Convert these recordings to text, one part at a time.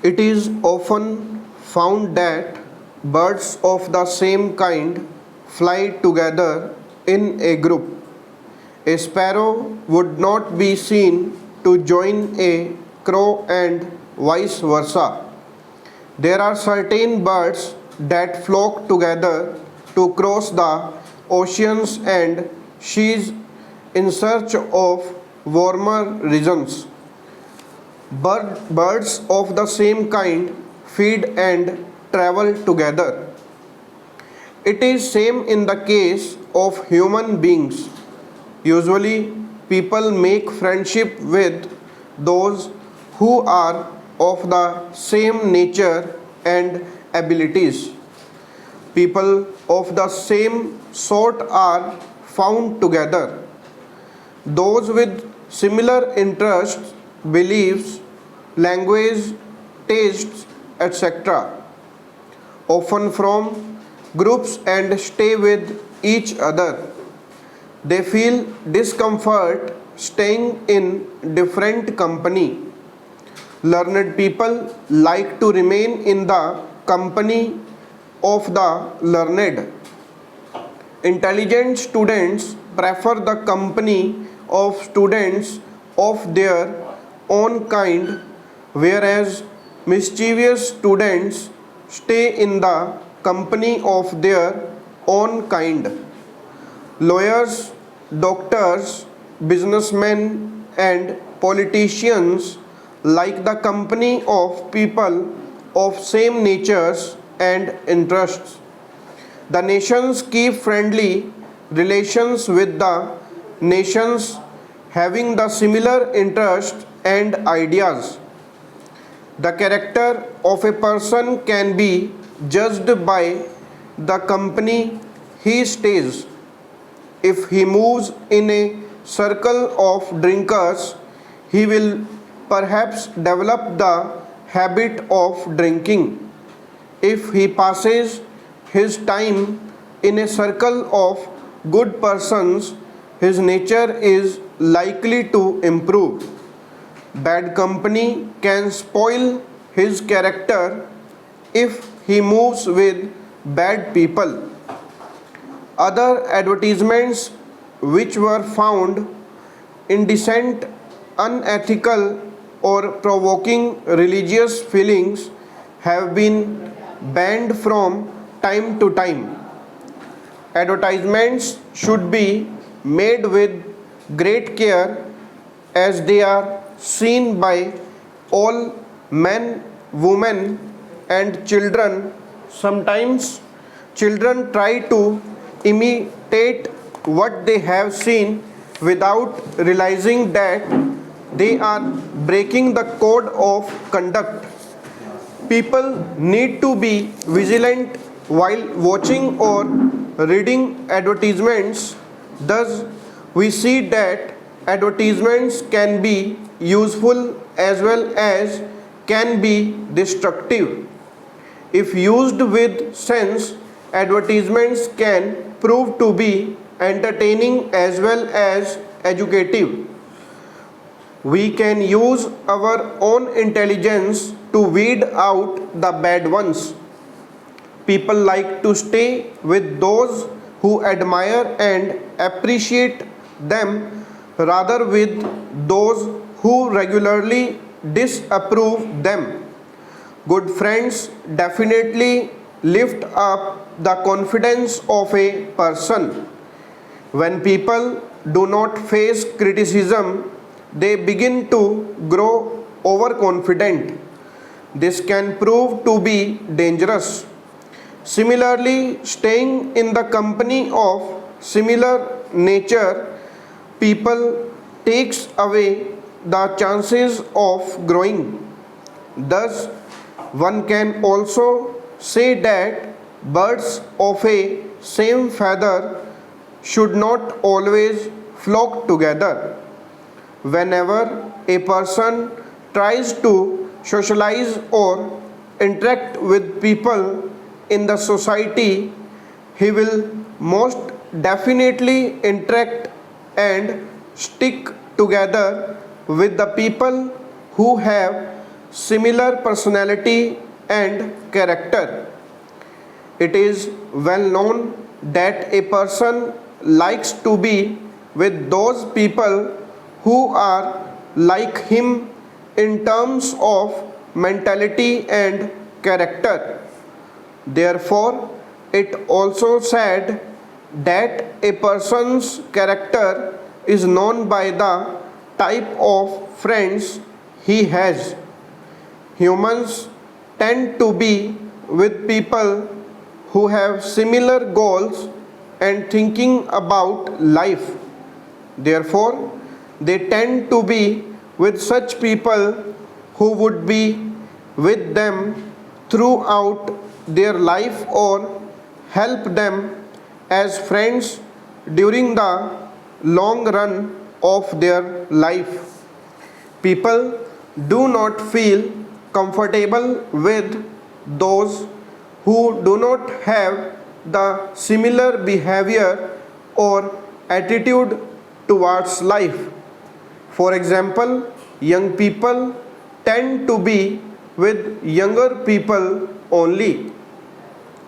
It is often found that birds of the same kind fly together in a group. A sparrow would not be seen to join a crow and vice versa. There are certain birds that flock together to cross the oceans and seas in search of warmer regions. Birds of the same kind feed and travel together. It is same in the case of human beings. Usually people make friendship with those who are of the same nature and abilities. People of the same sort are found together. Those with similar interests, beliefs, language, tastes, etc. often form groups and stay with each other. They feel discomfort staying in different company. Learned people like to remain in the company of the learned. Intelligent students prefer the company of students of their own kind, whereas mischievous students stay in the company of their own kind. Lawyers, doctors, businessmen, and politicians like the company of people of same natures and interests. The nations keep friendly relations with the nations having the similar interests and ideas. The character of a person can be judged by the company he stays. If he moves in a circle of drinkers, he will perhaps develop the habit of drinking. If he passes his time in a circle of good persons, his nature is likely to improve. Bad company can spoil his character if he moves with bad people. Other advertisements which were found indecent, unethical, or provoking religious feelings have been banned from time to time. Advertisements should be made with great care as they are seen by all men, women, and children. Sometimes children try to imitate what they have seen without realizing that they are breaking the code of conduct. People need to be vigilant while watching or reading advertisements. Thus, we see that advertisements can be useful as well as can be destructive. If used with sense, advertisements can prove to be entertaining as well as educative. We can use our own intelligence to weed out the bad ones. People like to stay with those who admire and appreciate them rather with those who regularly disapprove them. Good friends definitely lift up the confidence of a person. When people do not face criticism, they begin to grow overconfident. This can prove to be dangerous. Similarly, staying in the company of similar nature people takes away the chances of growing. Thus, one can also say that birds of a same feather should not always flock together. Whenever a person tries to socialize or interact with people in the society, he will most definitely interact and stick together with the people who have similar personality and character. It is well known that a person likes to be with those people who are like him in terms of mentality and character. Therefore, it also said that a person's character is known by the type of friends he has. Humans tend to be with people who have similar goals and thinking about life. Therefore, they tend to be with such people who would be with them throughout their life or help them as friends during the long run of their life. People do not feel comfortable with those who do not have the similar behavior or attitude towards life. For example, young people tend to be with younger people only.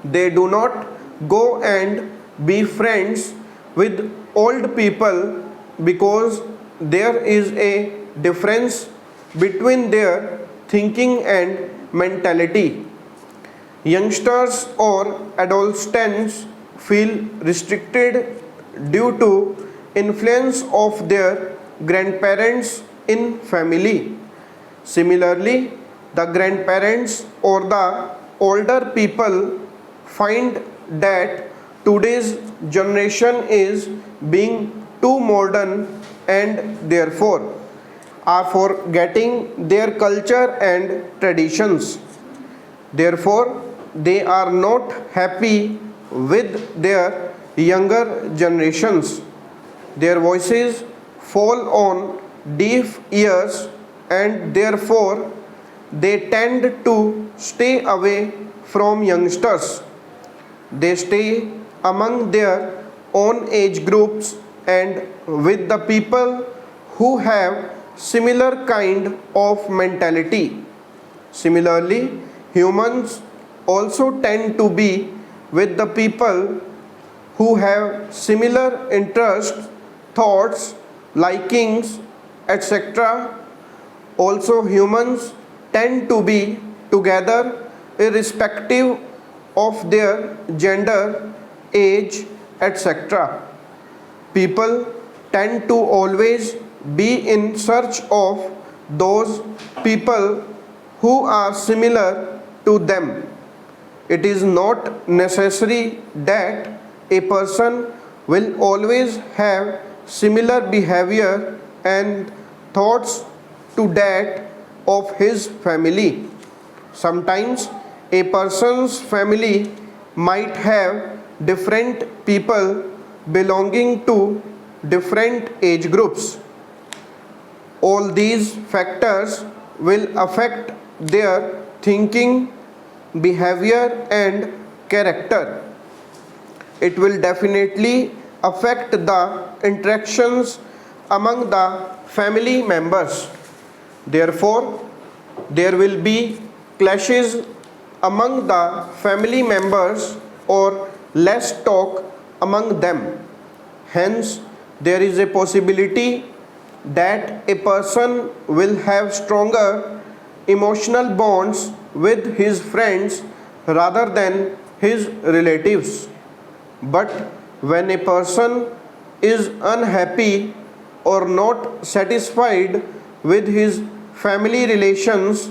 They do not go and be friends with old people because there is a difference between their thinking and mentality. Youngsters or adolescents feel restricted due to influence of their grandparents in family. Similarly, the grandparents or the older people find that today's generation is being too modern and therefore are forgetting their culture and traditions. Therefore, they are not happy with their younger generations. Their voices fall on deaf ears and therefore they tend to stay away from youngsters. They stay among their own age groups and with the people who have similar kind of mentality. Similarly, humans also tend to be with the people who have similar interests, thoughts, likings, etc. Also, humans tend to be together irrespective of their gender, age, etc. People tend to always be in search of those people who are similar to them. It is not necessary that a person will always have similar behavior and thoughts to that of his family. Sometimes a person's family might have different people belonging to different age groups. All these factors will affect their thinking, behavior, and character. It will definitely affect the interactions among the family members. Therefore, there will be clashes among the family members or less talk among them. Hence, there is a possibility that a person will have stronger emotional bonds with his friends rather than his relatives. But when a person is unhappy or not satisfied with his family relations,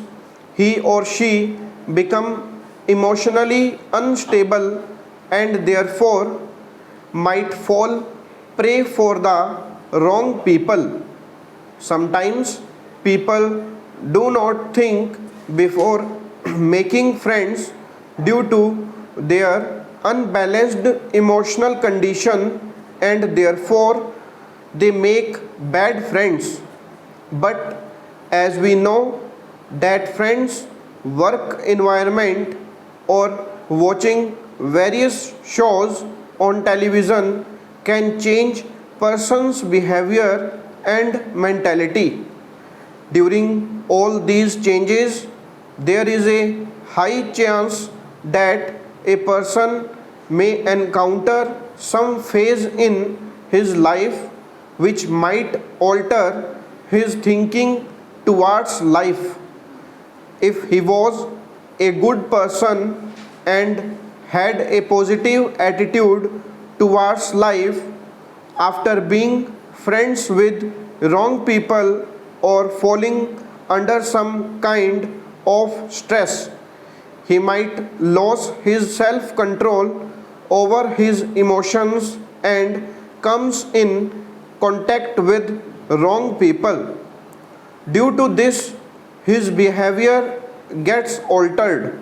he or she become emotionally unstable and therefore might fall prey for the wrong people. Sometimes people do not think before making friends due to their unbalanced emotional condition and therefore they make bad friends. But as we know that friends, work environment or watching various shows on television can change person's behavior and mentality. During all these changes, there is a high chance that a person may encounter some phase in his life which might alter his thinking towards life. If he was a good person and had a positive attitude towards life, after being friends with wrong people or falling under some kind of stress, he might lose his self control over his emotions and comes in contact with wrong people. Due to this, his behavior gets altered.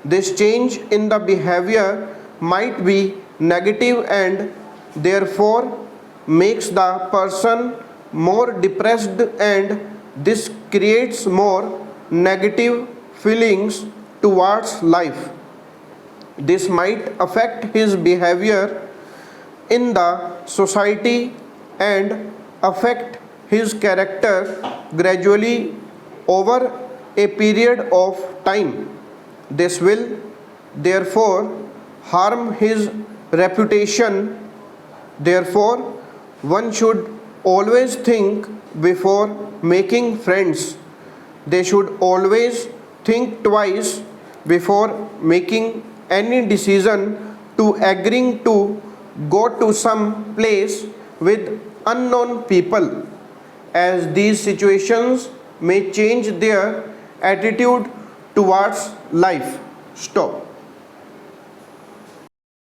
This change in the behavior might be negative and therefore makes the person more depressed, and this creates more negative feelings towards life. This might affect his behavior in the society and affect his character gradually over a period of time. This will therefore harm his reputation. Therefore, one should always think before making friends. They should always think twice before making any decision to agreeing to go to some place with unknown people, as these situations may change their attitude towards life. Stop.